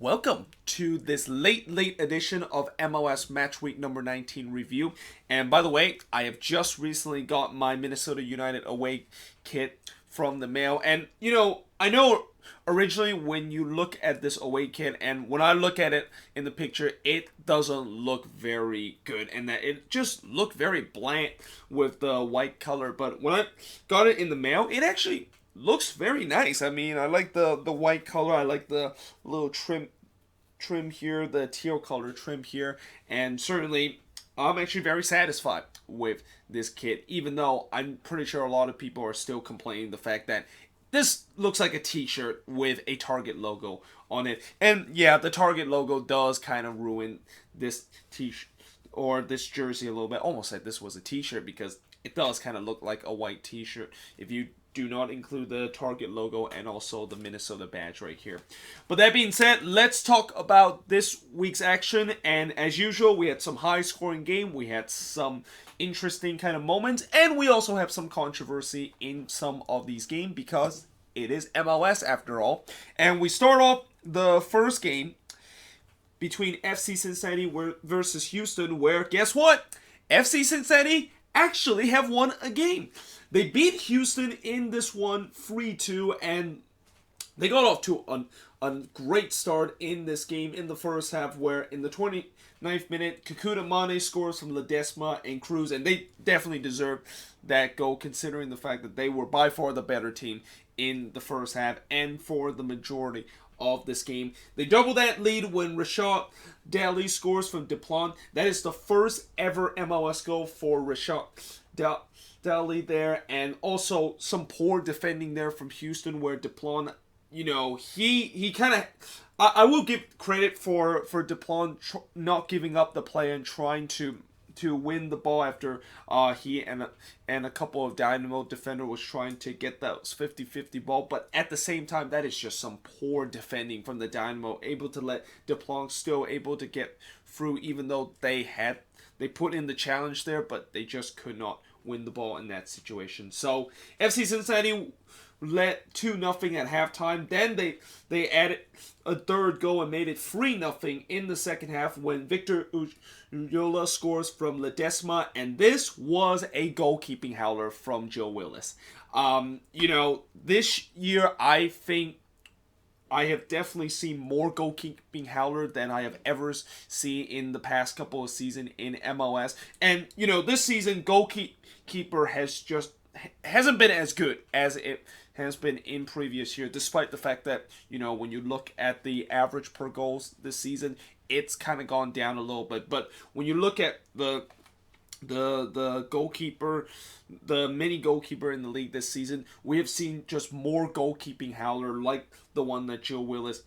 Welcome to this late edition of MLS Matchweek number 19 review. And by the way, I have just recently got my Minnesota United away kit from the mail. And, I know originally when you look at this away kit and when I look at it in the picture, it doesn't look very good. And that it just looked very bland with the white color. But when I got it in the mail, it actually looks very nice. I mean, I like the white color. I like the little trim here, the teal color trim here, and certainly I'm actually very satisfied with this kit, even though I'm pretty sure a lot of people are still complaining the fact that this looks like a t-shirt with a Target logo on it. And yeah, the Target logo does kind of ruin this t-shirt or this jersey a little bit. Almost like this was a t-shirt because it does kind of look like a white t-shirt if you do not include the Target logo and also the Minnesota badge right here. But that being said, let's talk about this week's action. And as usual, we had some high-scoring game. We had some interesting kind of moments. And we also have some controversy in some of these games because it is MLS after all. And we start off the first game between FC Cincinnati versus Houston, where, guess what? FC Cincinnati actually have won a game. They beat Houston in this one 3-2, and they got off to a great start in this game in the first half, where in the 29th minute, Kekuta Mane scores from Ledesma and Cruz, and they definitely deserved that goal considering the fact that they were by far the better team in the first half and for the majority of this game. They double that lead when Rashad Daly scores from Diplon. That is the first ever MLS goal for Rashad Daly there, and also some poor defending there from Houston where Diplon, he kind of, I will give credit for Diplon not giving up the play and trying to win the ball after he and a couple of Dynamo defender was trying to get that 50-50 ball. But at the same time, that is just some poor defending from the Dynamo, able to let Diplon still able to get through, even though they put in the challenge there, but they just could not win the ball in that situation. So FC Cincinnati led 2-0 at halftime. Then they added a third goal and made it 3-0 in the second half when Victor Ulloa scores from Ledesma, and this was a goalkeeping howler from Joe Willis. This year I think I have definitely seen more goalkeeping howler than I have ever seen in the past couple of seasons in MLS. And, this season, goalkeeper hasn't been as good as it has been in previous years, despite the fact that, when you look at the average per goals this season, it's kind of gone down a little bit. But when you look at the goalkeeper, the mini goalkeeper in the league this season, we have seen just more goalkeeping howler like the one that Joe Willis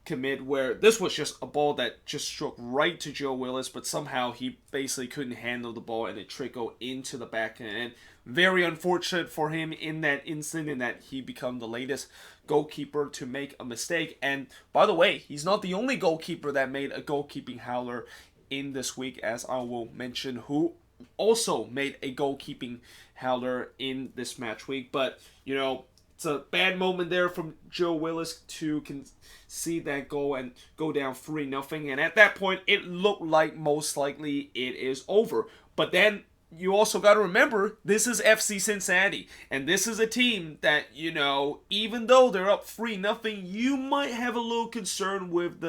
commit, where this was just a ball that just struck right to Joe Willis, but somehow he basically couldn't handle the ball and it trickled into the back end. Very unfortunate for him in that instant, in that he became the latest goalkeeper to make a mistake. And by the way, he's not the only goalkeeper that made a goalkeeping howler in this week, as I will mention, who also made a goalkeeping howler in this match week. But, it's a bad moment there from Joe Willis to concede that goal and go down 3-0. And at that point, it looked like most likely it is over. But then you also got to remember, this is FC Cincinnati. And this is a team that, even though they're up 3-0, you might have a little concern with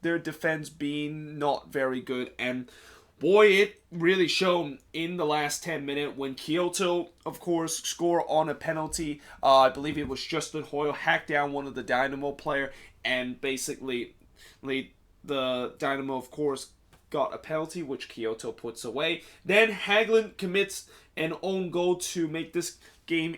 their defense being not very good. And boy, it really showed in the last 10 minutes when Kyoto, of course, scored on a penalty. I believe it was Justin Hoyle hacked down one of the Dynamo player, and basically the Dynamo, of course, got a penalty, which Kyoto puts away. Then Hagelin commits an own goal to make this game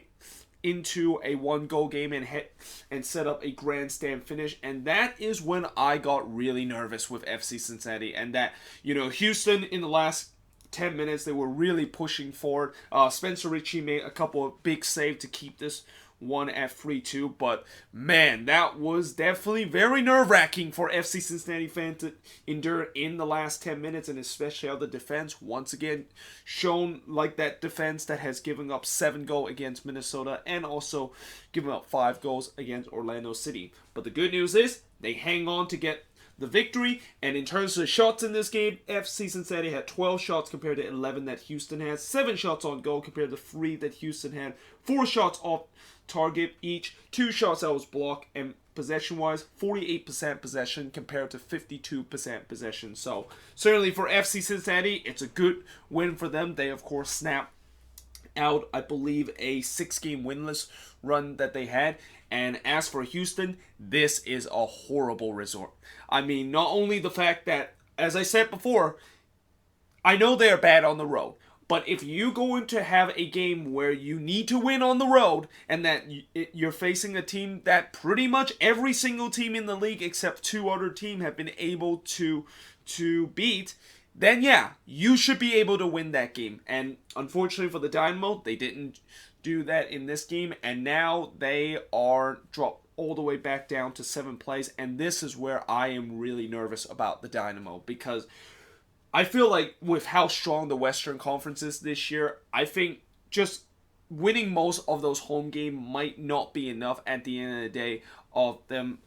into a one-goal game and set up a grandstand finish. And that is when I got really nervous with FC Cincinnati. And that, Houston in the last 10 minutes, they were really pushing forward. Spencer Ritchie made a couple of big saves to keep this one at 3-2, but man, that was definitely very nerve-wracking for FC Cincinnati fans to endure in the last 10 minutes, and especially how the defense once again shown like that defense that has given up 7 goals against Minnesota and also given up 5 goals against Orlando City. But the good news is they hang on to get the victory. And in terms of shots in this game, FC Cincinnati had 12 shots compared to 11 that Houston has, 7 shots on goal compared to 3 that Houston had, 4 shots off target each, 2 shots that was blocked, and possession-wise, 48% possession compared to 52% possession. So certainly for FC Cincinnati, it's a good win for them. They, of course, snapped out, I believe, a 6-game winless run that they had. And as for Houston, this is a horrible result. I mean, not only the fact that, as I said before, I know they're bad on the road, but if you go into have a game where you need to win on the road and that you're facing a team that pretty much every single team in the league except 2 other teams have been able to beat, then yeah, you should be able to win that game. And unfortunately for the Dynamo, they didn't do that in this game, and now they are dropped all the way back down to 7th place, and this is where I am really nervous about the Dynamo, because I feel like with how strong the Western Conference is this year, I think just winning most of those home games might not be enough at the end of the day of them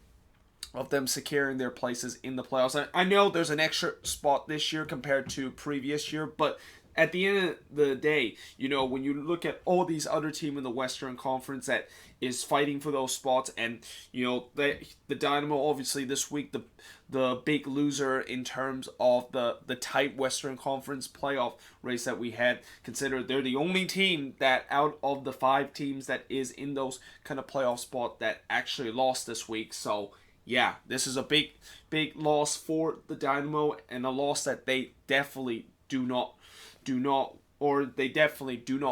securing their places in the playoffs. I know there's an extra spot this year compared to previous year, but at the end of the day, you know, when you look at all these other teams in the Western Conference that is fighting for those spots, and you know the Dynamo obviously this week the big loser in terms of the tight Western Conference playoff race that we had. Consider they're the only team that out of the 5 teams that is in those kind of playoff spot that actually lost this week. So yeah, this is a big loss for the Dynamo, and a loss that they definitely do not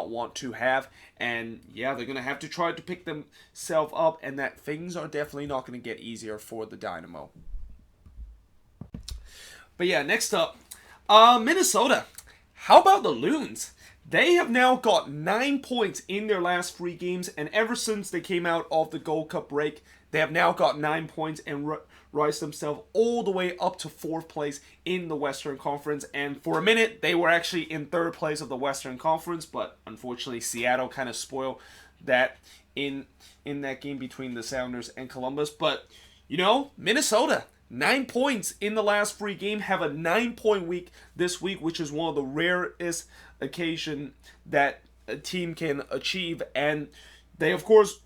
want to have. And yeah, they're going to have to try to pick themselves up, and that things are definitely not going to get easier for the Dynamo. But yeah, next up, Minnesota. How about the Loons? They have now got 9 points in their last 3 games, and ever since they came out of the Gold Cup break, they have now got 9 points and rise themselves all the way up to 4th place in the Western Conference. And for a minute, they were actually in 3rd place of the Western Conference, but unfortunately, Seattle kind of spoiled that in that game between the Sounders and Columbus. But, you know, Minnesota, 9 points in the last 3 games, have a 9-point week this week, which is one of the rarest occasion that a team can achieve. And they, of course,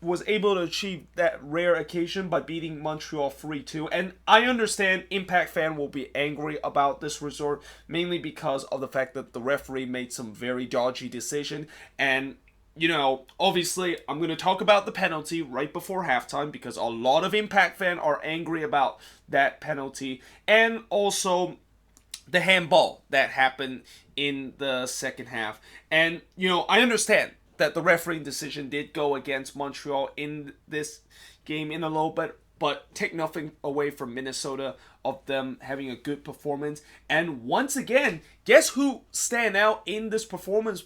was able to achieve that rare occasion by beating Montreal 3-2. And I understand Impact fan will be angry about this result, mainly because of the fact that the referee made some very dodgy decision. And, you know, obviously, I'm going to talk about the penalty right before halftime, because a lot of Impact fan are angry about that penalty. And also the handball that happened in the second half. And, you know, I understand that the refereeing decision did go against Montreal in this game in a low, but take nothing away from Minnesota of them having a good performance. And once again, guess who stand out in this performance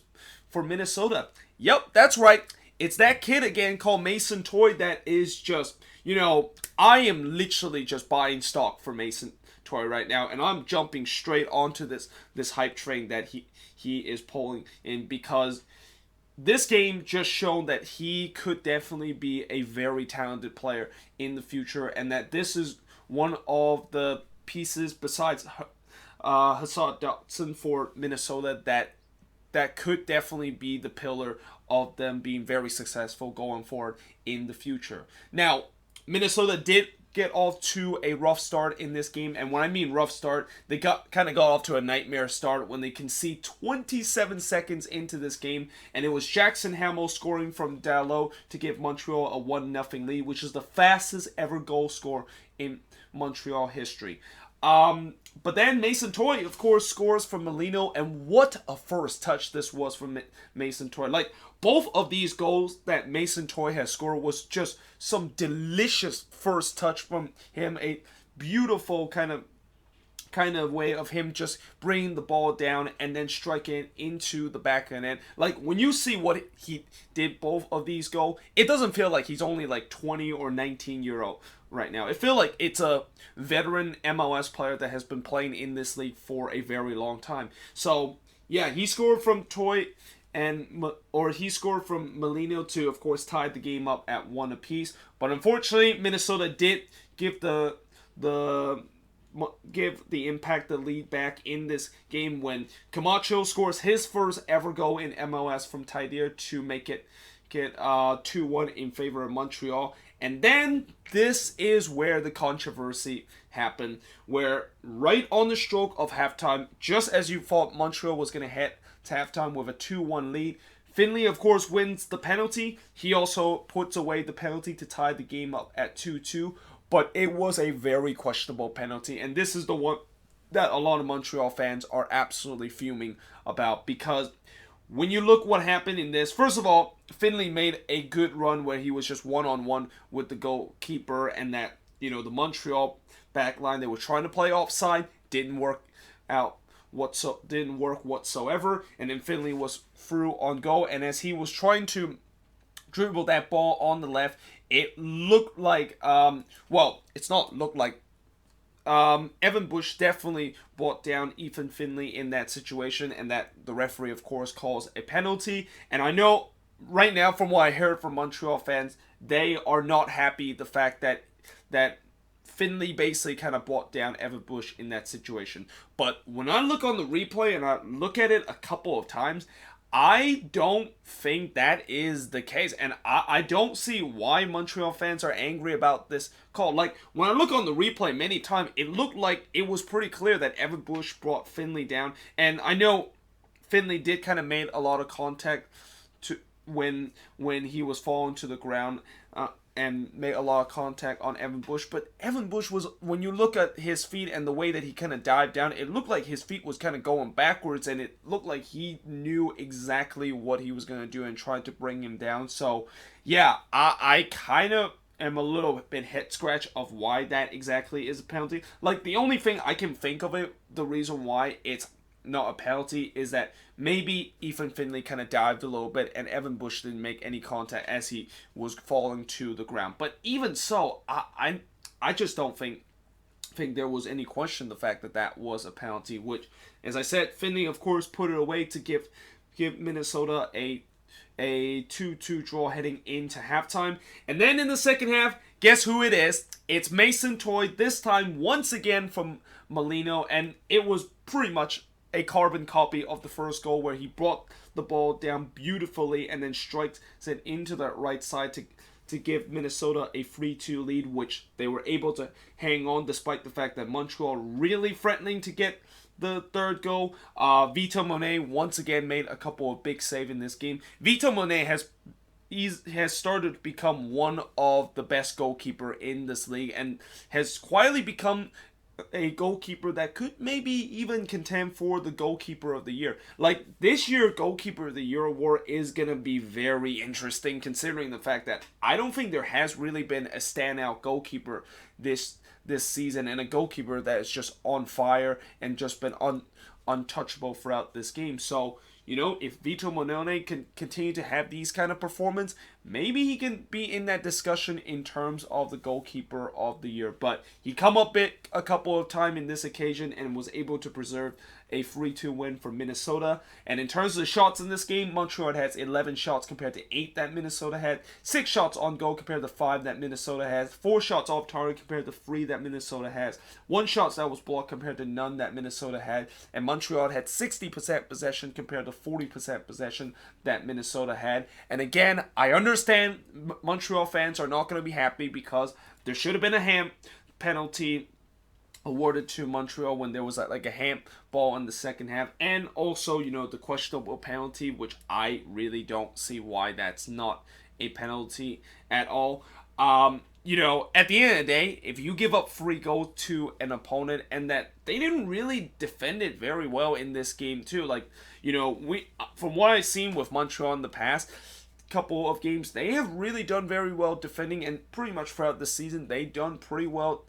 for Minnesota? Yep, that's right. It's that kid again called Mason Toy that is just, you know, I am literally just buying stock for Mason Toy right now, and I'm jumping straight onto this hype train that he is pulling in, because this game just showed that he could definitely be a very talented player in the future, and that this is one of the pieces besides Hassan Dotson for Minnesota that could definitely be the pillar of them being very successful going forward in the future. Now, Minnesota did get off to a rough start in this game, and when I mean rough start, they got off to a nightmare start when they conceded 27 seconds into this game, and it was Jackson Hamill scoring from Dalot to give Montreal a 1-0 lead, which is the fastest ever goal score in Montreal history. But then Mason Toy, of course, scores from Molino, and what a first touch this was from Mason Toy. Like, both of these goals that Mason Toy has scored was just some delicious first touch from him. A beautiful kind of way of him just bringing the ball down and then striking into the back of the net. Like, when you see what he did both of these goals, it doesn't feel like he's only like 20 or 19-year-old right now. It feels like it's a veteran MLS player that has been playing in this league for a very long time. So, yeah, he scored from Toy, he scored from Molino to, of course, tie the game up at 1 apiece. But unfortunately, Minnesota did give the the give the Impact the lead back in this game when Camacho scores his first ever goal in MLS from Taidir to make it get 2-1 in favor of Montreal. And then this is where the controversy happened, where right on the stroke of halftime, just as you thought Montreal was going to head to halftime with a 2-1 lead, Finley, of course, wins the penalty. He also puts away the penalty to tie the game up at 2-2. But it was a very questionable penalty. And this is the one that a lot of Montreal fans are absolutely fuming about. Because when you look what happened in this, first of all, Finley made a good run where he was just one-on-one with the goalkeeper. And that, the Montreal backline, they were trying to play offside. Didn't work whatsoever. And then Finley was through on goal. And as he was trying to dribble that ball on the left, it looked like, it's not looked like, Evan Bush definitely brought down Ethan Finley in that situation, and that the referee, of course, calls a penalty. And I know right now, from what I heard from Montreal fans, they are not happy the fact that Finley basically kind of brought down Evan Bush in that situation. But when I look on the replay and I look at it a couple of times, I don't think that is the case. And I don't see why Montreal fans are angry about this call. Like, when I look on the replay many times, it looked like it was pretty clear that Evan Bush brought Finley down. And I know Finley did kind of made a lot of contact to when he was falling to the ground. And made a lot of contact on Evan Bush. But Evan Bush was, when you look at his feet and the way that he kind of dived down, it looked like his feet was kind of going backwards, and it looked like he knew exactly what he was going to do and tried to bring him down. So, yeah, I kind of am a little bit head scratch of why that exactly is a penalty. Like, the only thing I can think of it, the reason why it's not a penalty, is that maybe Ethan Finley kind of dived a little bit and Evan Bush didn't make any contact as he was falling to the ground. But even so, I just don't think there was any question the fact that was a penalty, which, as I said, Finley, of course, put it away to give Minnesota a 2-2 draw heading into halftime. And then in the second half, guess who it is? It's Mason Toy, this time once again from Molino, and it was pretty much a carbon copy of the first goal, where he brought the ball down beautifully and then strikes it into the right side to give Minnesota a 3-2 lead, which they were able to hang on despite the fact that Montreal really threatening to get the third goal. Vito Monet once again made a couple of big saves in this game. Vito Monet has started to become one of the best goalkeeper in this league and has quietly become a goalkeeper that could maybe even contend for the goalkeeper of the year. Like, this year goalkeeper of the year award is going to be very interesting, considering the fact that I don't think there has really been a standout goalkeeper this season, and a goalkeeper that is just on fire and just been untouchable throughout this game. So, if Vito Monone can continue to have these kind of performance, maybe he can be in that discussion in terms of the goalkeeper of the year. But he come up bit a couple of times in this occasion and was able to preserve a 3-2 win for Minnesota. And in terms of the shots in this game, Montreal has 11 shots compared to 8 that Minnesota had, 6 shots on goal compared to 5 that Minnesota has, 4 shots off target compared to 3 that Minnesota has, 1 shot that was blocked compared to none that Minnesota had, and Montreal had 60% possession compared to 40% possession that Minnesota had. And again, I understand Montreal fans are not going to be happy because there should have been a hand penalty awarded to Montreal when there was like a handball in the second half, and also the questionable penalty, which I really don't see why that's not a penalty at all. At the end of the day, if you give up 3 goals to an opponent, and that they didn't really defend it very well in this game too, we from what I've seen with Montreal in the past couple of games, they have really done very well defending, and pretty much throughout the season they've done pretty well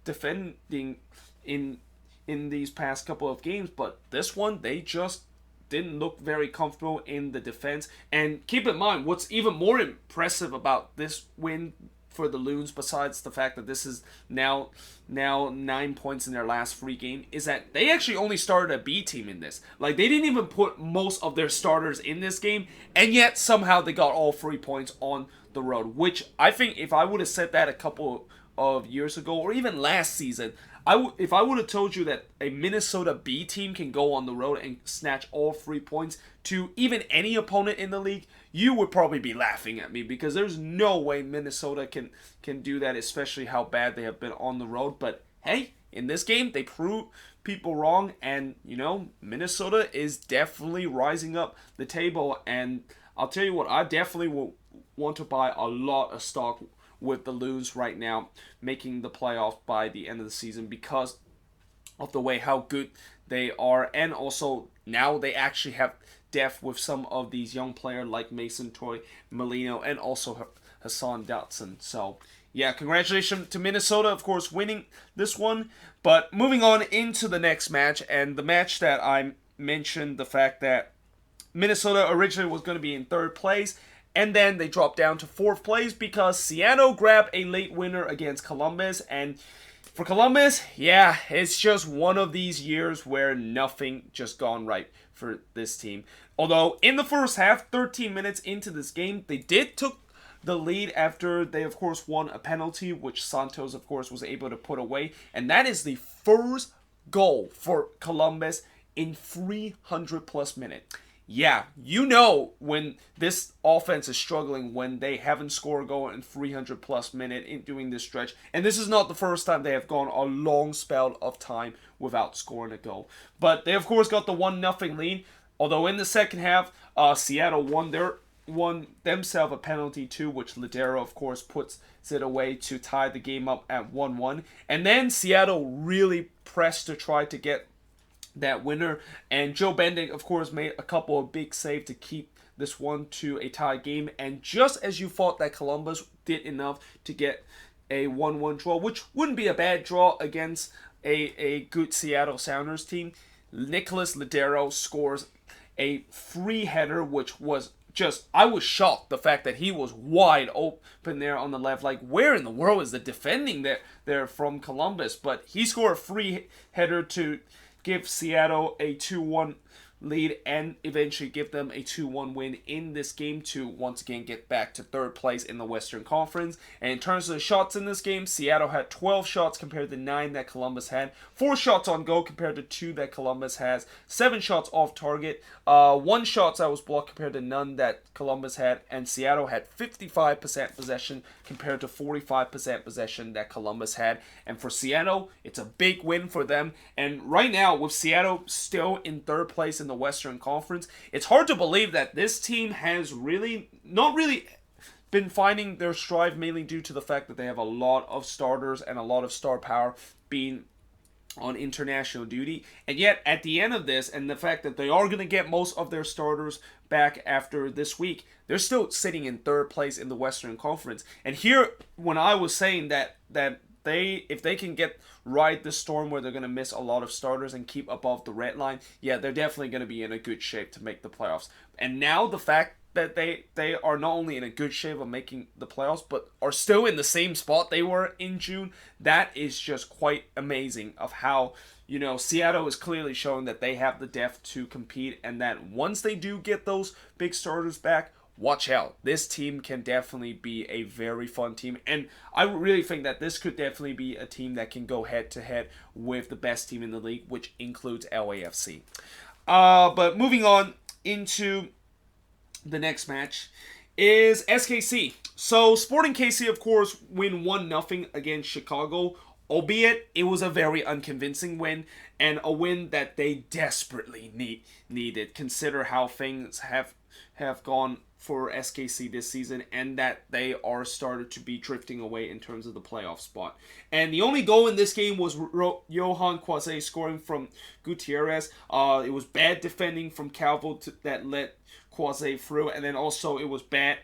defending in these past couple of games. But this one, they just didn't look very comfortable in the defense. And keep in mind, what's even more impressive about this win for the Loons, besides the fact that this is now 9 points in their last 3 games, is that they actually only started a B team in this. Like, they didn't even put most of their starters in this game, and yet somehow they got all 3 points on the road, which I think if I would have said that a couple of years ago, or even last season, if I would have told you that a Minnesota B team can go on the road and snatch all 3 points to even any opponent in the league, you would probably be laughing at me, because there's no way Minnesota can do that, especially how bad they have been on the road. But hey, in this game, they proved people wrong, and Minnesota is definitely rising up the table. And I'll tell you what, I definitely will want to buy a lot of stock with the Loons right now, making the playoffs by the end of the season, because of the way how good they are, and also now they actually have depth with some of these young players like Mason Toy, Molino, and also Hassan Dotson. So yeah, congratulations to Minnesota, of course, winning this one. But moving on into the next match, and the match that I mentioned, the fact that Minnesota originally was going to be in 3rd place, and then they dropped down to 4th place because Seattle grabbed a late winner against Columbus. And for Columbus, yeah, it's just one of these years where nothing just gone right for this team. Although in the first half, 13 minutes into this game, they did took the lead after they, of course, won a penalty, which Santos, of course, was able to put away. And that is the first goal for Columbus in 300-plus minutes. Yeah, when this offense is struggling, when they haven't scored a goal in 300-plus minutes in doing this stretch. And this is not the first time they have gone a long spell of time without scoring a goal. But they, of course, got the 1-0 lead. Although in the second half, Seattle won themselves a penalty too, which Ladero, of course, puts it away to tie the game up at 1-1. And then Seattle really pressed to try to get that winner, and Joe Bendick, of course, made a couple of big saves to keep this one to a tie game. And just as you thought that Columbus did enough to get a 1-1 draw, which wouldn't be a bad draw against a good Seattle Sounders team, Nicholas Ladero scores a free header, which was just, I was shocked the fact that he was wide open there on the left. Like, where in the world is the defending there from Columbus? But he scored a free header to give Seattle a 2-1 lead and eventually give them a 2-1 win in this game to once again get back to 3rd place in the Western Conference. And in terms of the shots in this game, Seattle had 12 shots compared to 9 that Columbus had, 4 shots on goal compared to 2 that Columbus has, 7 shots off target, 1 shot that was blocked compared to none that Columbus had, and Seattle had 55% possession compared to 45% possession that Columbus had. And for Seattle, it's a big win for them. And right now, with Seattle still in 3rd place in the Western Conference, it's hard to believe that this team has not really been finding their stride, mainly due to the fact that they have a lot of starters and a lot of star power being on international duty. And yet, at the end of this, and the fact that they are going to get most of their starters back after this week, they're still sitting in 3rd place in the Western Conference. And here, when I was saying that if they can ride the storm where they're going to miss a lot of starters and keep above the red line, yeah, they're definitely going to be in a good shape to make the playoffs. And now the fact that they are not only in a good shape of making the playoffs, but are still in the same spot they were in June, that is just quite amazing of how, Seattle is clearly showing that they have the depth to compete, and that once they do get those big starters back, watch out. This team can definitely be a very fun team. And I really think that this could definitely be a team that can go head-to-head with the best team in the league, which includes LAFC. But moving on into the next match is SKC. So Sporting KC, of course, win 1-0 against Chicago, albeit it was a very unconvincing win, and a win that they desperately needed. Consider how things have gone for SKC this season, and that they are started to be drifting away in terms of the playoff spot. And the only goal in this game was Johan Quase scoring from Gutierrez. It was bad defending from Calvo that let Quase through, and then also it was bad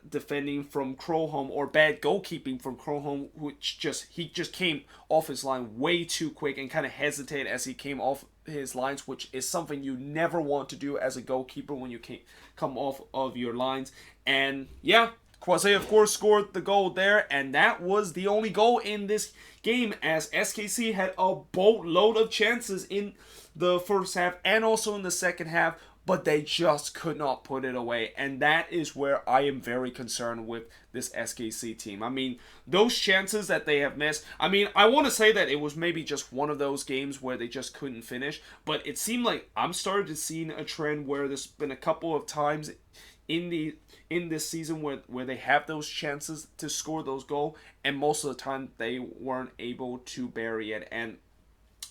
defending from Krogholm, or bad goalkeeping from Krogholm, which he just came off his line way too quick and kind of hesitated as he came off his lines, which is something you never want to do as a goalkeeper when you come off of your lines. And yeah, Quase, of course, scored the goal there, and that was the only goal in this game, as SKC had a boatload of chances in the first half and also in the second half, but they just could not put it away. And that is where I am very concerned with this SKC team. I mean, those chances that they have missed, I mean, I want to say that it was maybe just one of those games where they just couldn't finish, but it seemed like I'm starting to see a trend where there's been a couple of times in this season where they have those chances to score those goals, and most of the time they weren't able to bury it. And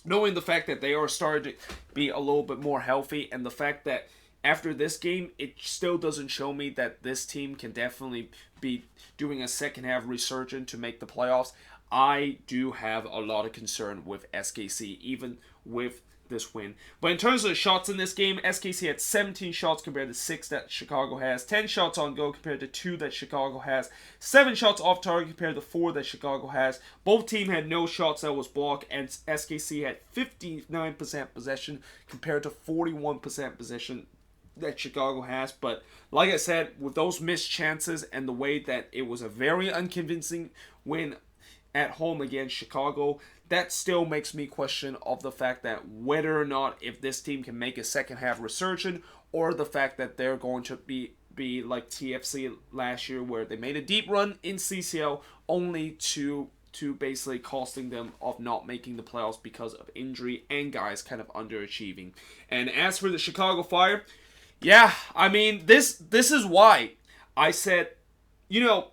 knowing the fact that they are starting to be a little bit more healthy, and the fact that after this game, it still doesn't show me that this team can definitely be doing a second half resurgence to make the playoffs, I do have a lot of concern with SKC, even with this win. But in terms of the shots in this game, SKC had 17 shots compared to 6 that Chicago has, 10 shots on goal compared to 2 that Chicago has, 7 shots off target compared to 4 that Chicago has. Both teams had no shots that was blocked, and SKC had 59% possession compared to 41% possession that Chicago has. But like I said, with those missed chances and the way that it was a very unconvincing win at home against Chicago, that still makes me question of the fact that whether or not if this team can make a second half resurgence, or the fact that they're going to be like TFC last year, where they made a deep run in CCL only to basically costing them of not making the playoffs because of injury and guys kind of underachieving. And as for the Chicago Fire, yeah, I mean, this is why I said, you know,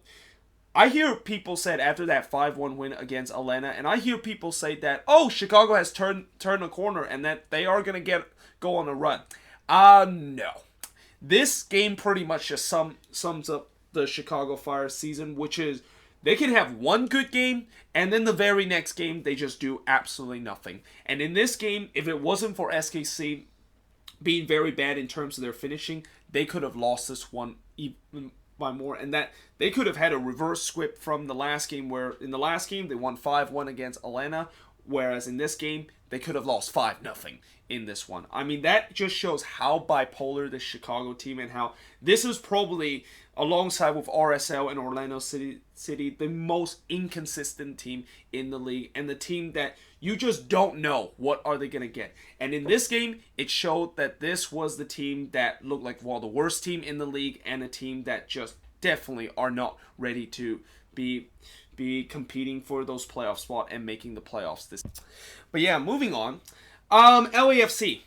I hear people said after that 5-1 win against Atlanta, and I hear people say that, oh, Chicago has turned a corner and that they are going to go on a run. No. This game pretty much just sums up the Chicago Fire season, which is they can have one good game, and then the very next game, they just do absolutely nothing. And in this game, if it wasn't for SKC being very bad in terms of their finishing, they could have lost this one even by more, and that they could have had a reverse script from the last game, where in the last game they won 5-1 against Atlanta, whereas in this game they could have lost 5-0 in this one. I mean, that just shows how bipolar the Chicago team, and how this is probably, alongside with RSL and Orlando City, the most inconsistent team in the league, and the team that you just don't know what are they going to get. And in this game, it showed that this was the team that looked like, well, the worst team in the league, and a team that just definitely are not ready to be competing for those playoff spot and making the playoffs this. But yeah, moving on. LAFC.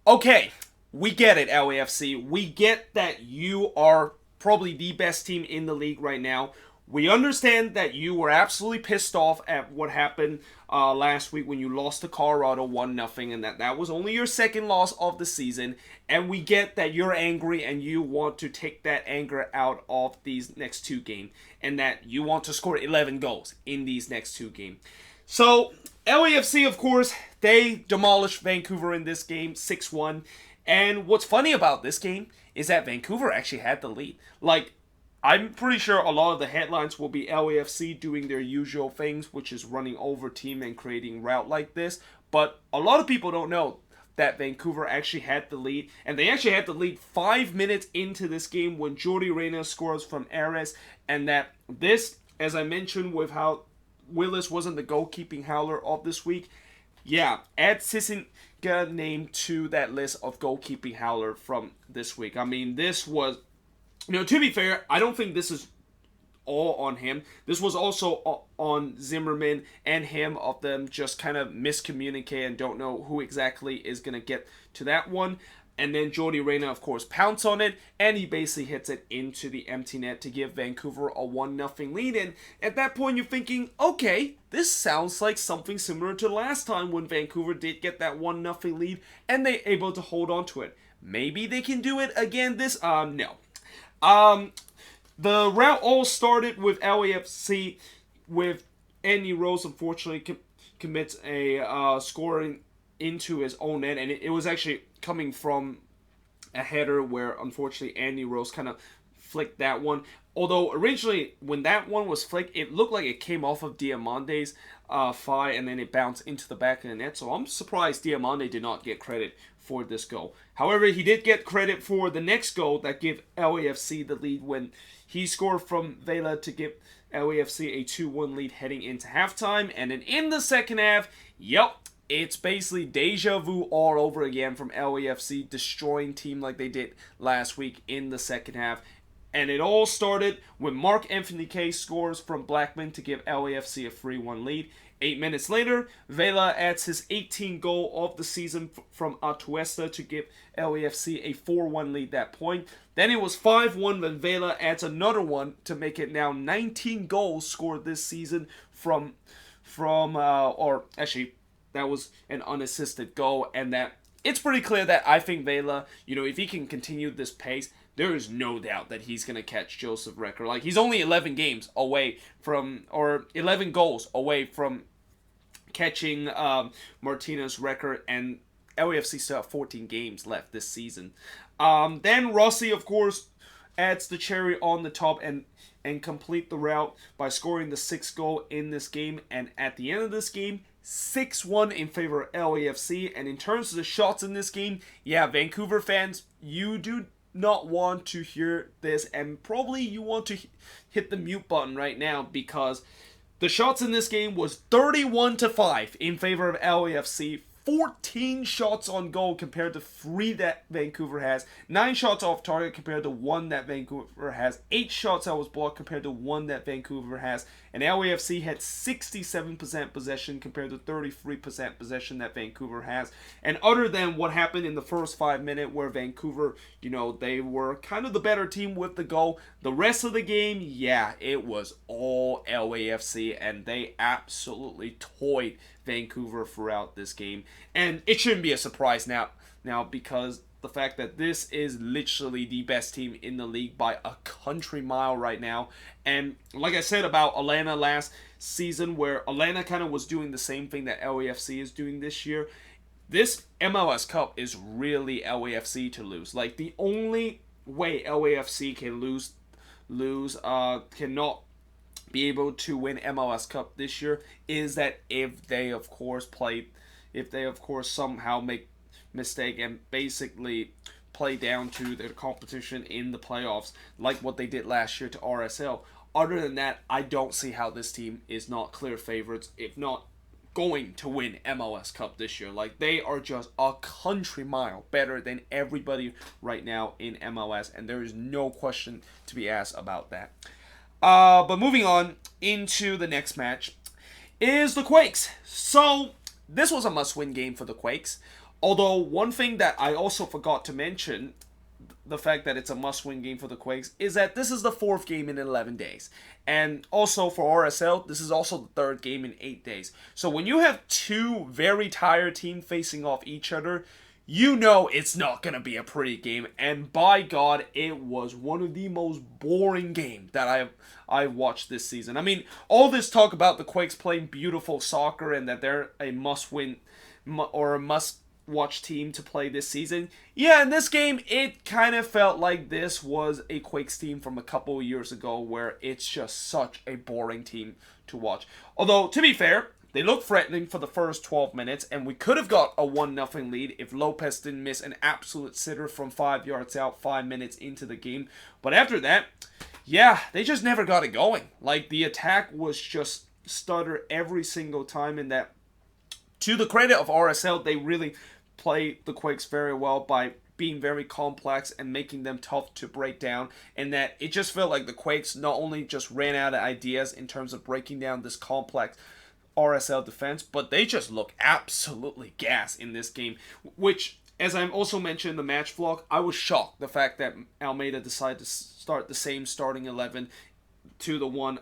Okay, we get it, LAFC. We get that you are probably the best team in the league right now. We understand that you were absolutely pissed off at what happened last week when you lost to Colorado 1-0, and that was only your second loss of the season. And we get that you're angry and you want to take that anger out of these next two games, and that you want to score 11 goals in these next two games. So, LAFC, of course, they demolished Vancouver in this game 6-1. And what's funny about this game is that Vancouver actually had the lead. Like, I'm pretty sure a lot of the headlines will be LAFC doing their usual things, which is running over team and creating route like this. But a lot of people don't know that Vancouver actually had the lead. And they actually had the lead 5 minutes into this game when Jordi Reyna scores from Ares. And that this, as I mentioned with how Willis wasn't the goalkeeping howler of this week, yeah, add Cincinnati name to that list of goalkeeping howler from this week. I mean, this was, to be fair, I don't think this is all on him. This was also on Zimmerman and him, of them just kind of miscommunicate and don't know who exactly is going to get to that one. And then Jordi Reyna, of course, pounced on it, and he basically hits it into the empty net to give Vancouver a 1-0 lead. And at that point, you're thinking, okay, this sounds like something similar to last time when Vancouver did get that 1-0 lead, and they able to hold on to it. Maybe they can do it again this, no. The route all started with LAFC, with Andy Rose, unfortunately, commits a scoring into his own net, and it was actually coming from a header where, unfortunately, Andy Rose kind of flicked that one. Although, originally, when that one was flicked, it looked like it came off of Diamante's thigh, and then it bounced into the back of the net. So I'm surprised Diamante did not get credit for this goal. However, he did get credit for the next goal that gave LAFC the lead when he scored from Vela to give LAFC a 2-1 lead heading into halftime. And then in the second half, yep, it's basically deja vu all over again from LAFC destroying team like they did last week in the second half. And it all started when Marc-Anthony Kaye scores from Blackman to give LAFC a 3-1 lead. 8 minutes later, Vela adds his 18th goal of the season from Atuesta to give LAFC a 4-1 lead that point. Then it was 5-1 when Vela adds another one to make it now 19 goals scored this season or actually that was an unassisted goal, and that it's pretty clear that I think Vela, if he can continue this pace, there is no doubt that he's going to catch Joseph record. Like, he's only 11 games away from, or 11 goals away from catching Martinez's record, and LAFC still have 14 games left this season. Then Rossi, of course, adds the cherry on the top and complete the route by scoring the 6th goal in this game. And at the end of this game, 6-1 in favor of LAFC. And in terms of the shots in this game, yeah, Vancouver fans, you do not want to hear this, and probably you want to hit the mute button right now, because the shots in this game was 31-5 in favor of LAFC. 14 shots on goal compared to 3 that Vancouver has. 9 shots off target compared to 1 that Vancouver has. 8 shots that was blocked compared to 1 that Vancouver has. And LAFC had 67% possession compared to 33% possession that Vancouver has. And other than what happened in the first 5 minutes where Vancouver, they were kind of the better team with the goal, the rest of the game, yeah, it was all LAFC, and they absolutely toyed Vancouver throughout this game. And it shouldn't be a surprise now because the fact that this is literally the best team in the league by a country mile right now. And like I said about Atlanta last season, where Atlanta kind of was doing the same thing that LAFC is doing this year, this MLS Cup is really LAFC to lose. Like, the only way LAFC can cannot be able to win MLS Cup this year is that if they of course somehow make mistake and basically play down to the competition in the playoffs like what they did last year to RSL. Other than that, I don't see how this team is not clear favorites, if not going to win MLS Cup this year. Like, they are just a country mile better than everybody right now in MLS, and there is no question to be asked about that. But moving on into the next match is the Quakes. So this was a must-win game for the Quakes. Although one thing that I also forgot to mention, the fact that it's a must-win game for the Quakes, is that this is the 4th game in 11 days. And also for RSL, this is also the 3rd game in 8 days. So when you have 2 very tired teams facing off each other, it's not going to be a pretty game. And by God, it was one of the most boring games that I've watched this season. I mean, all this talk about the Quakes playing beautiful soccer and that they're a must-win or a must-watch team to play this season. Yeah, in this game, it kind of felt like this was a Quakes team from a couple of years ago where it's just such a boring team to watch. Although, to be fair, they looked threatening for the first 12 minutes, and we could have got a 1-0 lead if Lopez didn't miss an absolute sitter from 5 yards out 5 minutes into the game. But after that, yeah, they just never got it going. Like, the attack was just stutter every single time, and that, to the credit of RSL, they really played the Quakes very well by being very complex and making them tough to break down, and that it just felt like the Quakes not only just ran out of ideas in terms of breaking down this complex RSL defense, but they just look absolutely gas in this game, which, as I also mentioned in the match vlog, I was shocked the fact that Almeida decided to start the same starting 11 to the one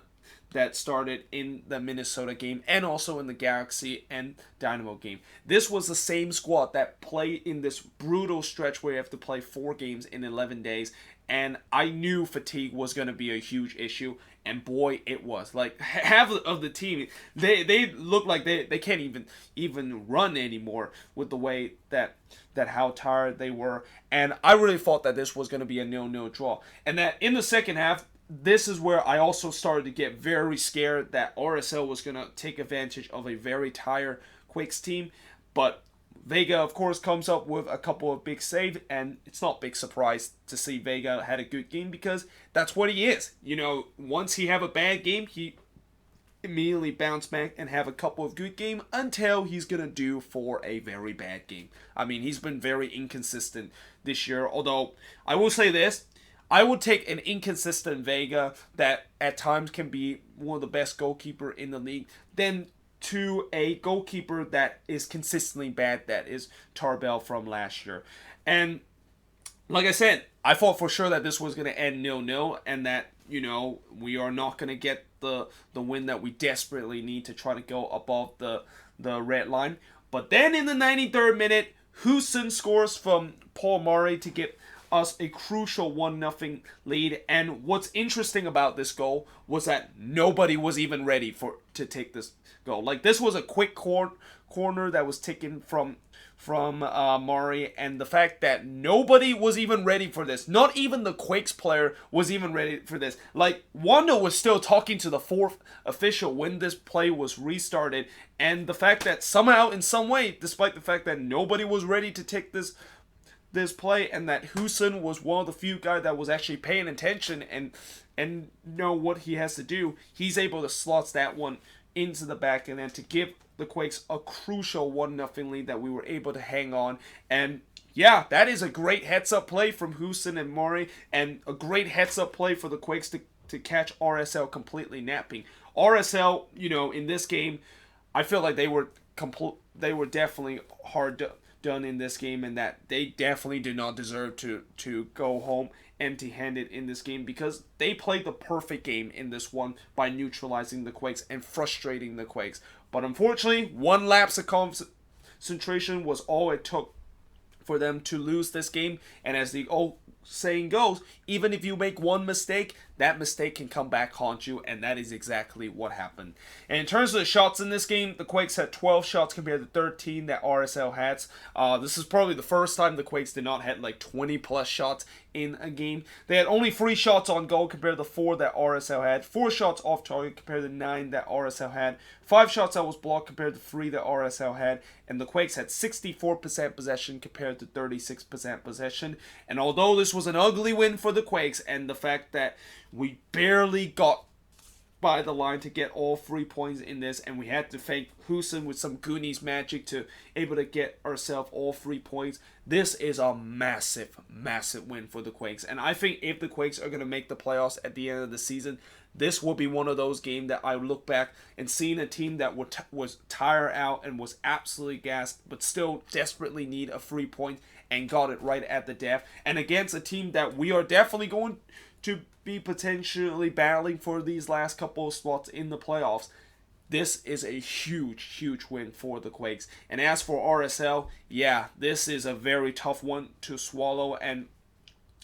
that started in the Minnesota game and also in the Galaxy and Dynamo game. This was the same squad that played in this brutal stretch where you have to play 4 games in 11 days, and I knew fatigue was going to be a huge issue, and boy, it was. Like, half of the team, they look like they can't even run anymore with the way that how tired they were, and I really thought that this was going to be a 0-0 draw, and that in the second half, this is where I also started to get very scared that RSL was going to take advantage of a very tired Quakes team. But Vega, of course, comes up with a couple of big saves, and it's not a big surprise to see Vega had a good game because that's what he is. Once he have a bad game, he immediately bounce back and have a couple of good games until he's going to do for a very bad game. I mean, he's been very inconsistent this year, although I will say this, I would take an inconsistent Vega that at times can be one of the best goalkeeper in the league than to a goalkeeper that is consistently bad, that is Tarbell from last year. And like I said, I thought for sure that this was going to end 0-0 and that, we are not going to get the win that we desperately need to try to go above the red line. But then in the 93rd minute, Houston scores from Paul Murray to get us a crucial 1-0 lead. And what's interesting about this goal was that nobody was even ready to take this goal. Like, this was a quick corner that was taken from Murray, and the fact that nobody was even ready for this, not even the Quakes player was even ready for this. Like, Wando was still talking to the fourth official when this play was restarted, and the fact that somehow, in some way, despite the fact that nobody was ready to take this play, and that Houston was one of the few guys that was actually paying attention and know what he has to do, he's able to slot that one into the back and then to give the Quakes a crucial 1-0 lead that we were able to hang on. And yeah, that is a great heads-up play from Houston and Murray, and a great heads-up play for the Quakes to catch RSL completely napping. RSL, in this game, I feel like they were definitely hard done in this game, and that they definitely did not deserve to go home empty-handed in this game, because they played the perfect game in this one by neutralizing the Quakes and frustrating the Quakes. But unfortunately, one lapse of concentration was all it took for them to lose this game. And as the old saying goes, even if you make one mistake, that mistake can come back haunt you, and that is exactly what happened. And in terms of the shots in this game, the Quakes had 12 shots compared to 13 that RSL had. This is probably the first time the Quakes did not have like 20 plus shots in a game. They had only 3 shots on goal compared to the 4 that RSL had, 4 shots off target compared to 9 that RSL had, 5 shots that was blocked compared to 3 that RSL had, and the Quakes had 64% possession compared to 36% possession. And although this was an ugly win for the Quakes, and the fact that we barely got by the line to get all 3 points in this, and we had to thank Houston with some Goonies magic to able to get ourselves all 3 points. This is a massive, massive win for the Quakes, and I think if the Quakes are going to make the playoffs at the end of the season, this will be one of those games that I look back and seeing a team that was tired out and was absolutely gassed, but still desperately need a 3 point and got it right at the death, and against a team that we are definitely going to be potentially battling for these last couple of spots in the playoffs. This is a huge, huge win for the Quakes. And as for RSL, yeah, this is a very tough one to swallow. And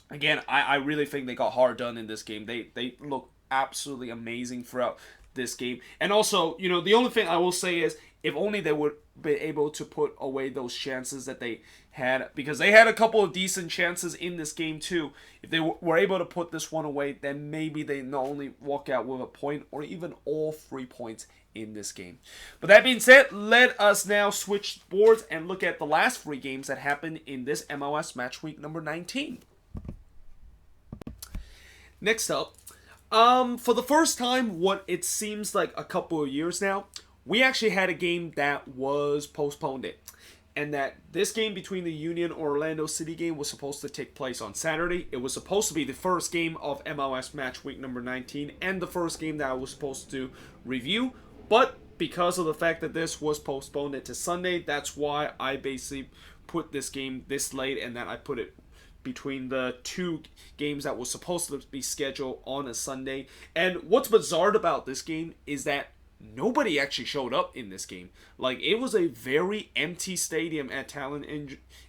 again, I really think they got hard done in this game. They look absolutely amazing throughout this game. And also, the only thing I will say is, if only they would be able to put away those chances that they had, because they had a couple of decent chances in this game too. If they were able to put this one away, then maybe they not only walk out with a point or even all 3 points in this game. But that being said, let us now switch boards and look at the last 3 games that happened in this MLS Matchweek number 19. Next up, for the first time, what it seems like a couple of years now, we actually had a game that was postponed and that this game between the Union Orlando City game was supposed to take place on Saturday. It was supposed to be the first game of MLS Match Week number 19 and the first game that I was supposed to review, but because of the fact that this was postponed to Sunday, that's why I basically put this game this late, and that I put it between the 2 games that was supposed to be scheduled on a Sunday. And what's bizarre about this game is that nobody actually showed up in this game. Like, it was a very empty stadium at Talon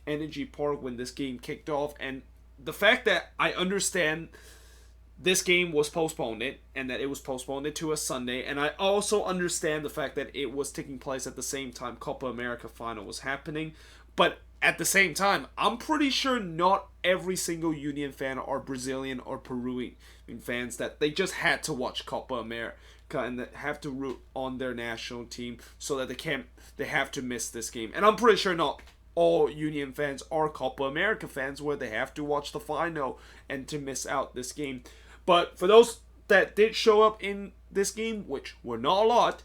Energy Park when this game kicked off, and the fact that I understand this game was postponed and that it was postponed to a Sunday, and I also understand the fact that it was taking place at the same time Copa America final was happening, but at the same time, I'm pretty sure not every single Union fan or Brazilian or Peruvian fans that they just had to watch Copa America and that have to root on their national team so that they have to miss this game. And I'm pretty sure not all Union fans are Copa America fans where they have to watch the final and to miss out this game. But for those that did show up in this game, which were not a lot,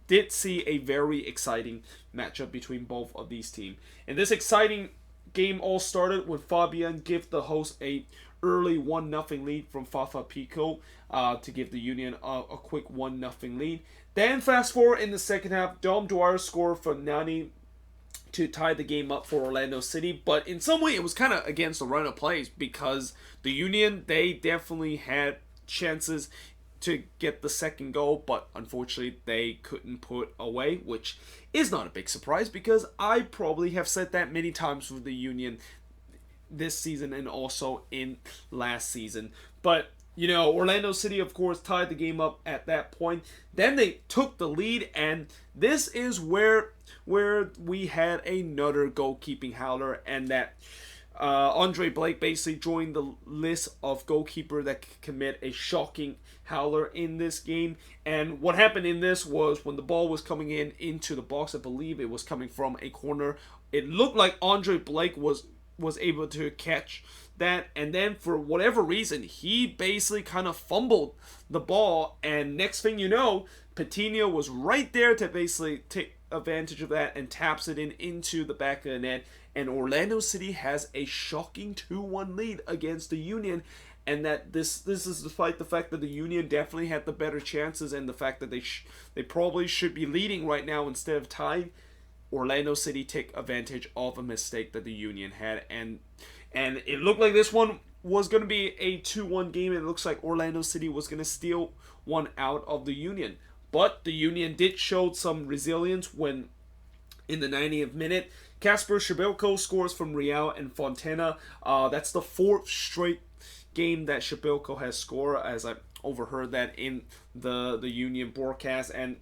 did see a very exciting matchup between both of these teams. And this exciting game all started with Fabian give the host a early 1-0 lead from Fafa Pico to give the Union a quick 1-0 lead. Then fast forward in the second half, Dom Dwyer scored for Nani to tie the game up for Orlando City, but in some way it was kind of against the run of plays because the Union, they definitely had chances to get the second goal, but unfortunately they couldn't put away, which is not a big surprise because I probably have said that many times with the Union this season and also in last season. But you know, Orlando City, of course, tied the game up at that point. Then they took the lead, and this is where we had another goalkeeping howler, and that Andre Blake basically joined the list of goalkeeper that could commit a shocking howler in this game. And what happened in this was when the ball was coming into the box, I believe it was coming from a corner. It looked like Andre Blake was able to catch that, and then for whatever reason he basically kind of fumbled the ball, and next thing you know, Patino was right there to basically take advantage of that and taps it into the back of the net, and Orlando City has a shocking 2-1 lead against the Union. And that this is despite the fact that the Union definitely had the better chances and the fact that they probably should be leading right now instead of tied. Orlando City take advantage of a mistake that the Union had, and it looked like this one was going to be a 2-1 game. It looks like Orlando City was going to steal one out of the Union. But the Union did show some resilience when, in the 90th minute, Kasper Szybylko scores from Real and Fontana. That's the fourth straight game that Szybylko has scored, as I overheard that in the Union broadcast. And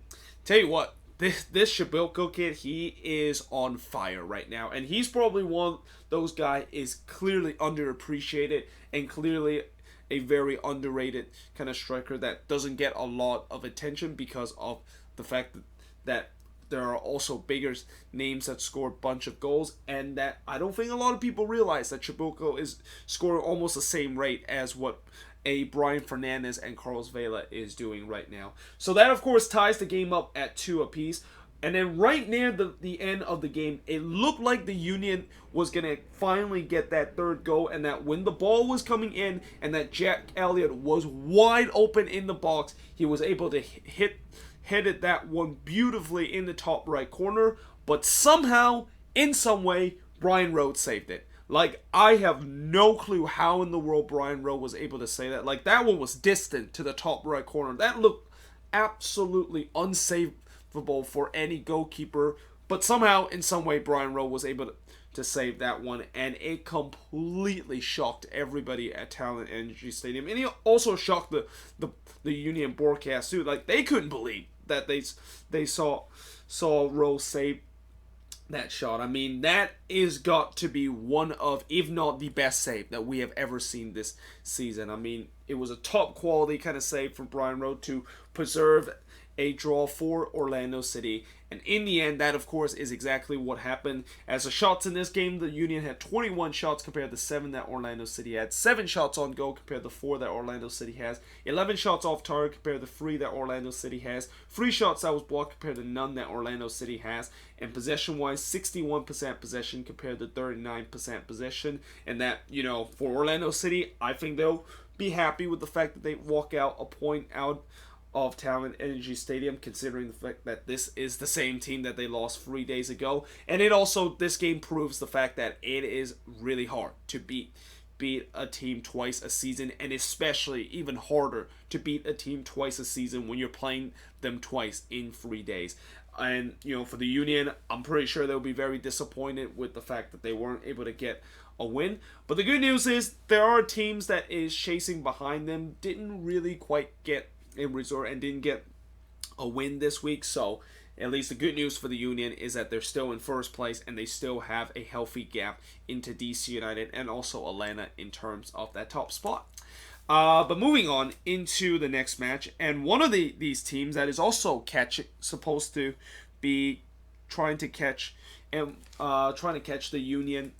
tell you what, this Szybylko kid, he is on fire right now, and he's probably one of those guys is clearly underappreciated and clearly a very underrated kind of striker that doesn't get a lot of attention because of the fact that there are also bigger names that score a bunch of goals, and that I don't think a lot of people realize that Szybylko is scoring almost the same rate as what a Brian Fernandez and Carlos Vela is doing right now. So that, of course, ties the game up at 2 apiece. And then right near the end of the game, it looked like the Union was going to finally get that third goal, and that when the ball was coming in and that Jack Elliott was wide open in the box, he was able to headed that one beautifully in the top right corner, but somehow, in some way, Brian Rowe saved it. Like, I have no clue how in the world Brian Rowe was able to say that. Like, that one was distant to the top right corner. That looked absolutely unsavable for any goalkeeper. But somehow, in some way, Brian Rowe was able to save that one. And it completely shocked everybody at Talent Energy Stadium. And it also shocked the Union broadcast, too. Like, they couldn't believe that they saw Rowe save that shot. I mean, that is got to be one of, if not the best save that we have ever seen this season. I mean, it was a top quality kind of save from Brian Rowe to preserve a draw for Orlando City. And in the end, that of course is exactly what happened. As the shots in this game, the Union had 21 shots compared to 7 that Orlando City had. 7 shots on goal compared to 4 that Orlando City has. 11 shots off target compared to 3 that Orlando City has. 3 shots that was blocked compared to none that Orlando City has. And possession-wise, 61% possession compared to 39% possession. And that, you know, for Orlando City, I think they'll be happy with the fact that they walk out a point out of Talent Energy Stadium, considering the fact that this is the same team that they lost 3 days ago. And it also, this game proves the fact that it is really hard to beat a team twice a season, and especially even harder to beat a team twice a season when you're playing them twice in 3 days. And, you know, for the Union, I'm pretty sure they'll be very disappointed with the fact that they weren't able to get a win. But the good news is there are teams that is chasing behind them, didn't really quite get in resort and didn't get a win this week. So at least the good news for the Union is that they're still in first place and they still have a healthy gap into DC United and also Atlanta in terms of that top spot. But moving on into the next match, and one of these teams that is also supposed to be trying to catch the Union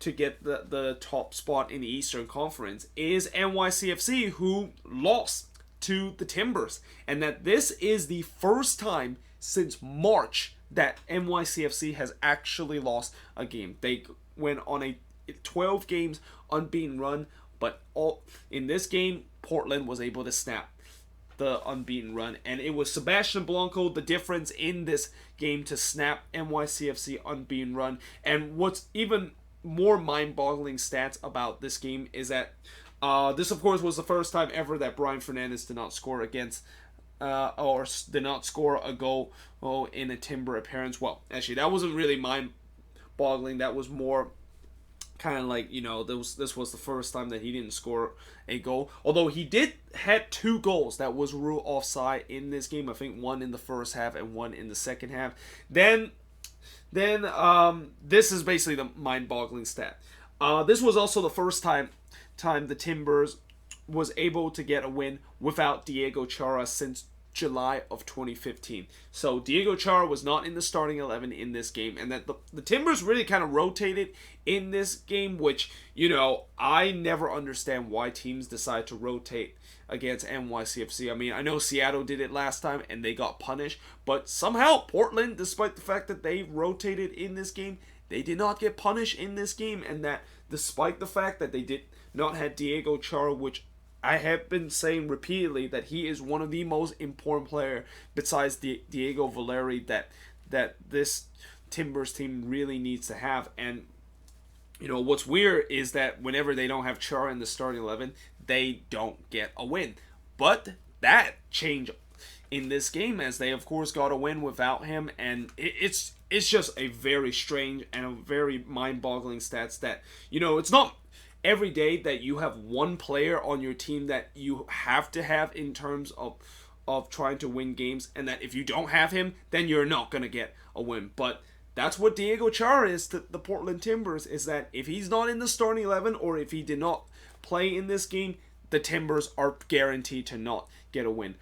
to get the top spot in the Eastern Conference is NYCFC, who lost to the Timbers, and that this is the first time since March that NYCFC has actually lost a game. They went on a 12 games unbeaten run, but in this game, Portland was able to snap the unbeaten run, and it was Sebastian Blanco the difference in this game to snap NYCFC unbeaten run. And what's even more mind-boggling stats about this game is that this, of course, was the first time ever that Brian Fernandez did not score against or did not score a goal in a Timber appearance. Well, actually, that wasn't really mind-boggling. That was more kind of like, this was the first time that he didn't score a goal. Although he had 2 goals that was ruled offside in this game. I think one in the first half and one in the second half. Then this is basically the mind-boggling stat. This was also the first time the Timbers was able to get a win without Diego Chara since July of 2015. So Diego Chara was not in the starting 11 in this game, and that the Timbers really kind of rotated in this game, which, I never understand why teams decide to rotate against NYCFC. I mean, I know Seattle did it last time and they got punished, but somehow Portland, despite the fact that they rotated in this game, they did not get punished in this game, and that despite the fact that they did not have Diego Chara, which I have been saying repeatedly that he is one of the most important player besides Diego Valeri that this Timbers team really needs to have. And what's weird is that whenever they don't have Chara in the starting 11, they don't get a win. But that changed in this game, as they of course got a win without him, and it's just a very strange and a very mind-boggling stats that it's not every day that you have one player on your team that you have to have in terms of trying to win games, and that if you don't have him, then you're not going to get a win. But that's what Diego Chara is to the Portland Timbers, is that if he's not in the starting 11, or if he did not play in this game, the Timbers are guaranteed to not get a win,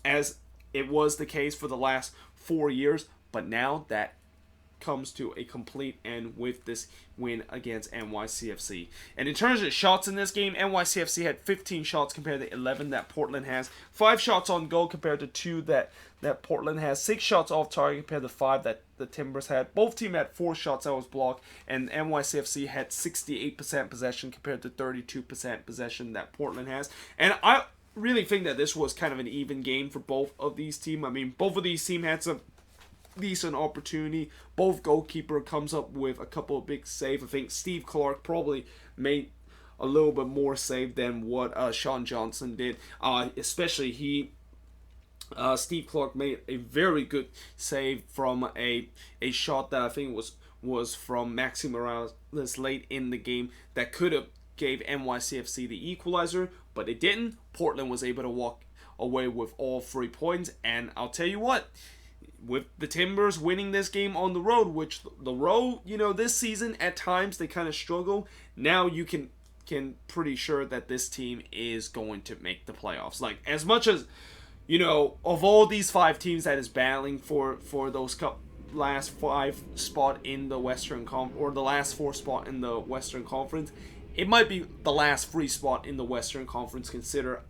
as it was the case for the last 4 years. But now that comes to a complete end with this win against NYCFC. And in terms of shots in this game, NYCFC had 15 shots compared to 11 that Portland has. 5 shots on goal compared to 2 that Portland has. 6 shots off target compared to 5 that the Timbers had. Both teams had 4 shots that was blocked, and NYCFC had 68% possession compared to 32% possession that Portland has. And I really think that this was kind of an even game for both of these teams. I mean, both of these teams had some decent opportunity. Both goalkeeper comes up with a couple of big saves. I think Steve Clark probably made a little bit more save than what Sean Johnson did. Especially Steve Clark made a very good save from a shot that I think was from Maxi Morales late in the game that could have gave NYCFC the equalizer, but it didn't. Portland was able to walk away with all 3 points, and I'll tell you what, with the Timbers winning this game on the road, which the road, this season at times they kind of struggle. Now you can pretty sure that this team is going to make the playoffs. Like, as much as, of all these 5 teams that is battling for those last 5 spot in the Western or the last 4 spot in the Western Conference, it might be the last 3 spot in the Western Conference.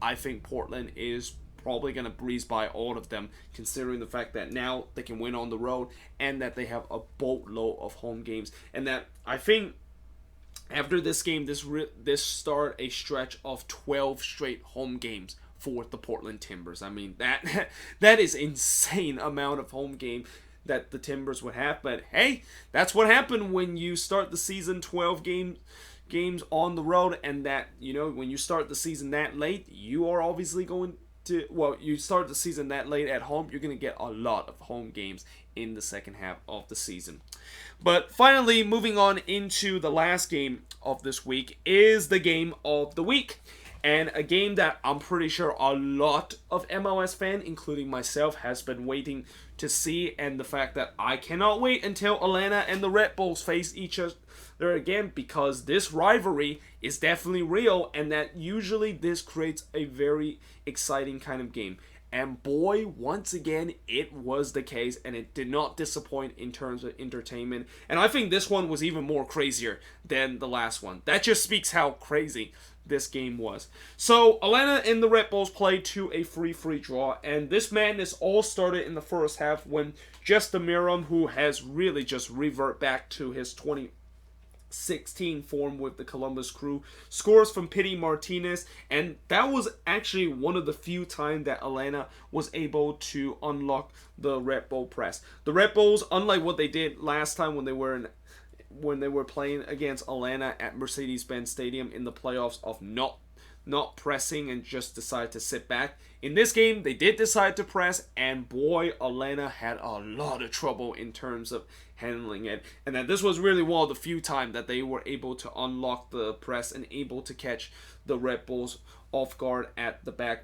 I think Portland is probably going to breeze by all of them, considering the fact that now they can win on the road and that they have a boatload of home games. And that I think after this game, this start a stretch of 12 straight home games for the Portland Timbers. I mean, that is insane amount of home game that the Timbers would have. But hey, that's what happened when you start the season 12 games on the road, and that, when you start the season that late, you are obviously going you start the season that late at home, you're going to get a lot of home games in the second half of the season. But finally, moving on into the last game of this week is the game of the week. And a game that I'm pretty sure a lot of MLS fans, including myself, has been waiting to see. And the fact that I cannot wait until Atlanta and the Redbulls face each other again, because this rivalry is definitely real, and that usually this creates a very exciting kind of game. And boy, once again, it was the case, and it did not disappoint in terms of entertainment. And I think this one was even more crazier than the last one. That just speaks how crazy this game was. So, Atlanta and the Redbulls played to a free draw, and this madness all started in the first half when Miram, who has really just revert back to his 2016 form with the Columbus Crew, scores from Pity Martinez, and that was actually one of the few times that Atlanta was able to unlock the Red Bull press. The Red Bulls, unlike what they did last time when they were playing against Atlanta at Mercedes-Benz Stadium in the playoffs, of not pressing and just decide to sit back. In this game, they did decide to press, and boy, Atlanta had a lot of trouble in terms of handling it. And that this was really one of the few times that they were able to unlock the press and able to catch the Red Bulls off guard at the back.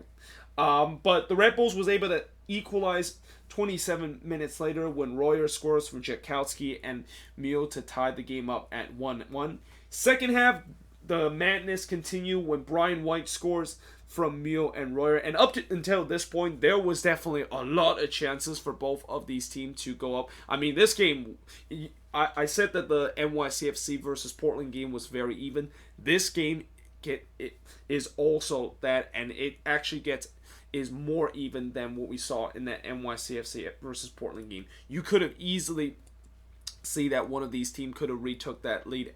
But the Red Bulls was able to equalize 27 minutes later when Rowe scores from Jackowski and Mule to tie the game up at 1-1. Second half, the madness continued when Brian White scores from Mule and Royer. And until this point, there was definitely a lot of chances for both of these teams to go up. I mean, this game, I said that the NYCFC versus Portland game was very even. This game it is also that, and it actually is more even than what we saw in that NYCFC versus Portland game. You could have easily see that one of these teams could have retook that lead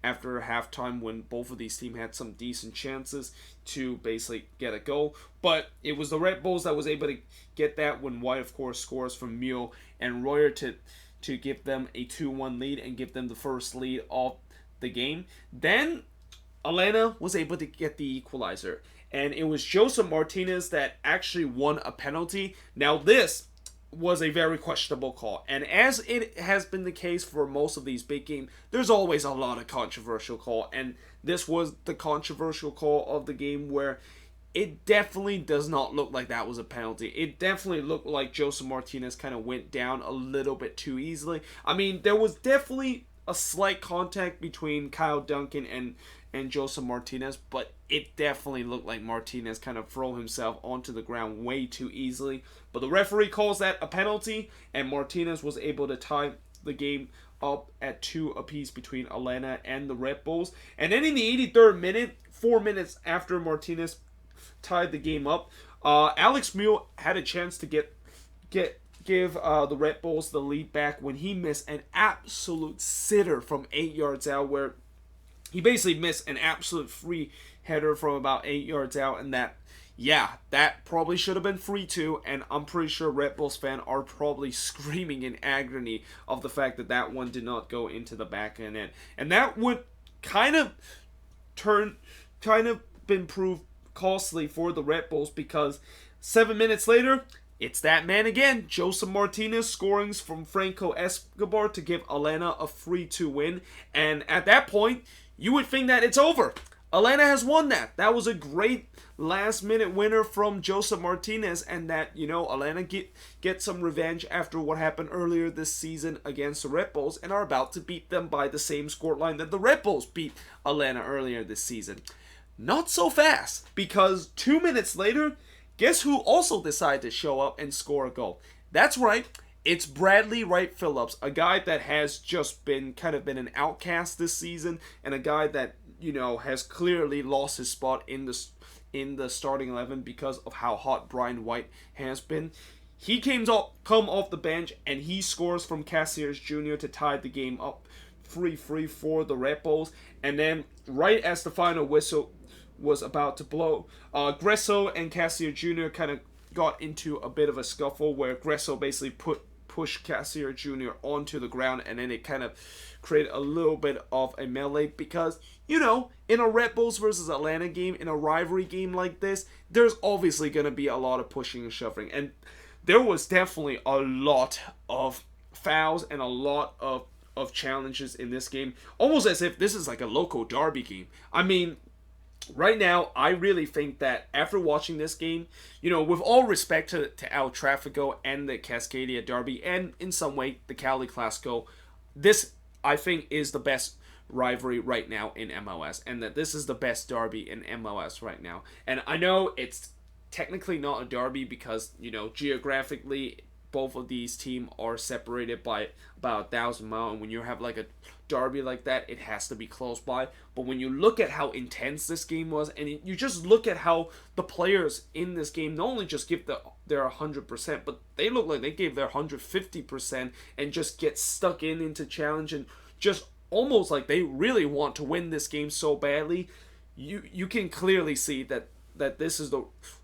after halftime when both of these teams had some decent chances to basically get a goal. But it was the Red Bulls that was able to get that when White, of course, scores from Mule and Royer to give them a 2-1 lead and give them the first lead of the game. Then Atlanta was able to get the equalizer. And it was Joseph Martinez that actually won a penalty. Now this was a very questionable call. And as it has been the case for most of these big games, there's always a lot of controversial call. And this was the controversial call of the game where it definitely does not look like that was a penalty. It definitely looked like Joseph Martinez kind of went down a little bit too easily. I mean, there was definitely a slight contact between Kyle Duncan and Joseph Martinez, but it definitely looked like Martinez kind of threw himself onto the ground way too easily. But the referee calls that a penalty, and Martinez was able to tie the game up at 2 apiece between Atlanta and the Red Bulls. And then in the 83rd minute, 4 minutes after Martinez tied the game up, Alex Mule had a chance to give the Red Bulls the lead back when he missed an absolute sitter from 8 yards out, where he basically missed an absolute free header from about 8 yards out, and that probably should have been free too, and I'm pretty sure Red Bulls fans are probably screaming in agony of the fact that one did not go into the back end. And that would kind of been proved costly for the Red Bulls, because 7 minutes later, it's that man again, Joseph Martinez, scoring from Franco Escobar to give Atlanta a 3-2 win. And at that point, you would think that it's over. Atlanta has won that. That was a great last-minute winner from Joseph Martinez, and that, Atlanta get some revenge after what happened earlier this season against the Red Bulls, and are about to beat them by the same scoreline that the Red Bulls beat Atlanta earlier this season. Not so fast, because 2 minutes later, guess who also decided to show up and score a goal? That's right, it's Bradley Wright Phillips, a guy that has just been an outcast this season, and a guy that, has clearly lost his spot in the starting 11 because of how hot Brian White has been. He come off the bench, and he scores from Casillas Jr. to tie the game up 3-3 for the Red Bulls. And then right as the final whistle was about to blow, Gresso and Casillas Jr. kind of got into a bit of a scuffle where Gresso basically pushed Casillas Jr. onto the ground, and then it kind of created a little bit of a melee because, in a Red Bulls versus Atlanta game, in a rivalry game like this, there's obviously going to be a lot of pushing and shoving. And there was definitely a lot of fouls and a lot of challenges in this game, almost as if this is like a local derby game. I mean, right now, I really think that after watching this game, with all respect to El Tráfico and the Cascadia Derby, and in some way the Cali Clasico, this, I think, is the best rivalry right now in MLS, and that this is the best derby in MLS right now. And I know it's technically not a derby because, you know, geographically both of these teams are separated by about 1,000 miles, and when you have like a derby like that, it has to be close by. But when you look at how intense this game was, and you just look at how the players in this game not only just give their 100%, but they look like they gave their 150% and just get stuck into challenge and just almost like they really want to win this game so badly. You can clearly see that this is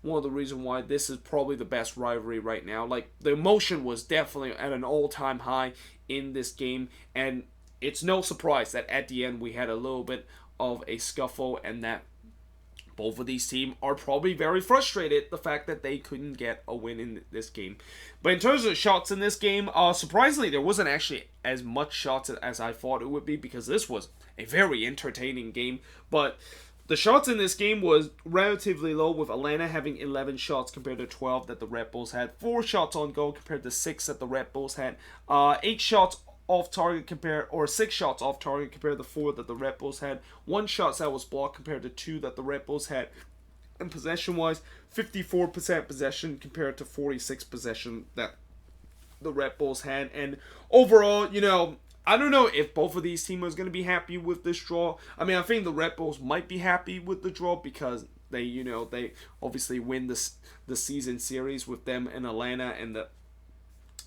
one of the reasons why this is probably the best rivalry right now. Like, the emotion was definitely at an all-time high in this game, and it's no surprise that at the end we had a little bit of a scuffle, and that both of these teams are probably very frustrated the fact that they couldn't get a win in this game. But in terms of shots in this game, surprisingly, there wasn't actually as much shots as I thought it would be, because this was a very entertaining game. But the shots in this game was relatively low, with Atlanta having 11 shots compared to 12 that the Redbulls had, 4 shots on goal compared to 6 that the Redbulls had, 8 shots off target compared, or 6 shots off target compared to 4 that the Redbulls had, 1 shot that was blocked compared to 2 that the Redbulls had. And possession-wise, 54% possession compared to 46 possession that the Redbulls had. And overall, you know, I don't know if both of these teams are going to be happy with this draw. I mean, I think the Redbulls might be happy with the draw because they, you know, they obviously win the season series with them in Atlanta, and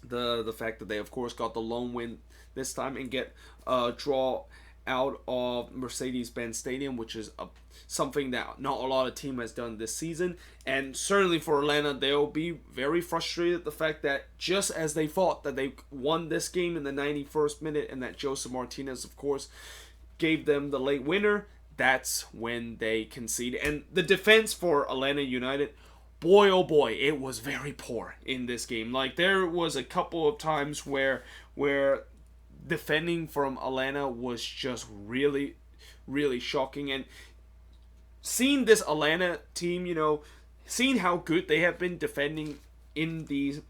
the fact that they of course got the lone win this time and get a draw out of Mercedes-Benz Stadium, which is something that not a lot of team has done this season. And certainly for Atlanta, they'll be very frustrated at the fact that just as they thought that they won this game in the 91st minute and that Joseph Martinez, of course, gave them the late winner, that's when they concede. And the defense for Atlanta United, boy oh boy, it was very poor in this game. Like, there was a couple of times where defending from Atlanta was just really, really shocking. And seeing this Atlanta team, you know, seeing how good they have been defending in these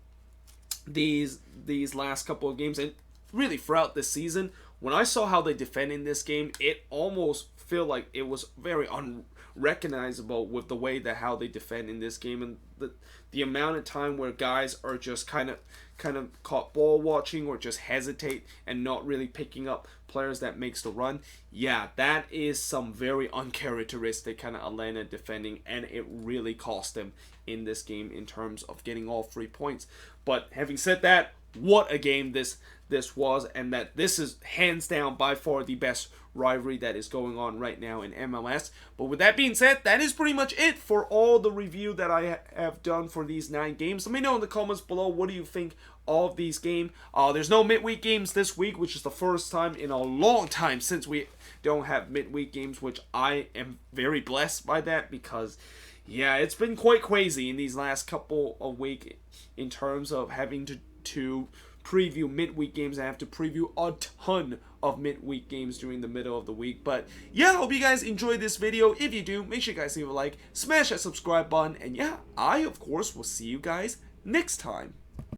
last couple of games, and really throughout this season, when I saw how they defend in this game, it almost felt like it was very unrecognizable with the way that how they defend in this game, and the amount of time where guys are just kind of caught ball watching or just hesitate and not really picking up players that makes the run. Yeah, that is some very uncharacteristic kind of Atlanta defending, and it really cost them in this game in terms of getting all 3 points. But having said that, what a game this was, and that this is hands down by far the best rivalry that is going on right now in MLS. But with that being said, that is pretty much it for all the review that I have done for these 9 games. Let me know in the comments below, what do you think of these games? There's no midweek games this week, which is the first time in a long time since we don't have midweek games, which I am very blessed by that, because yeah, it's been quite crazy in these last couple of weeks in terms of having to preview midweek games. I have to preview a ton of midweek games during the middle of the week. But yeah, I hope you guys enjoyed this video. If you do, make sure you guys leave a like, smash that subscribe button, and yeah, I of course will see you guys next time.